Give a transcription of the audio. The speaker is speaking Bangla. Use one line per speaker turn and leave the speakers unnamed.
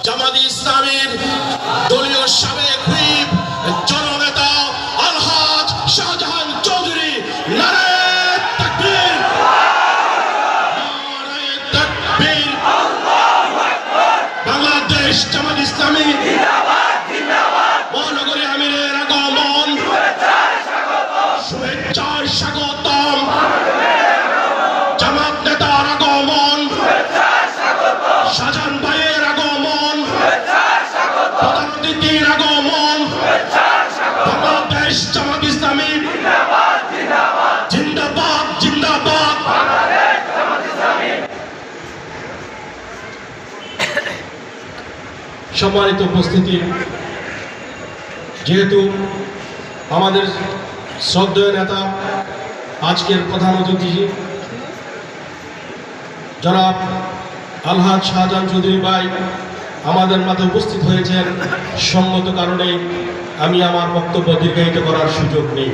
জামাতে ইসলামীর দলীয় সাবেক হুইপ জননেতা আলহাজ শাহজাহান চৌধুরী নারায়ে তাকবীর, নারায়ে তাকবীর। বাংলাদেশ জামাতে ইসলামী মহানগরী আমিরের আগমন, শুভেচ্ছার স্বাগতম। জামাত নেতার আগমন, শাহজাহান ভাইয়ের আগমন, প্রধান অতিথির আগমন। বাংলাদেশ জামাত ইসলামী জিন্দাবাদ, জিন্দাবাদ। সম্মানিত উপস্থিতি, যেহেতু আমাদের শ্রদ্ধেয় নেতা আজকের প্রধান অতিথি জনাব আলহাজ শাহজাহান চৌধুরী ভাই আমাদের মাঝে উপস্থিত হয়েছেন, সঙ্গত কারণে আমি আমার বক্তব্য দীর্ঘায়িত করার সুযোগ নেই।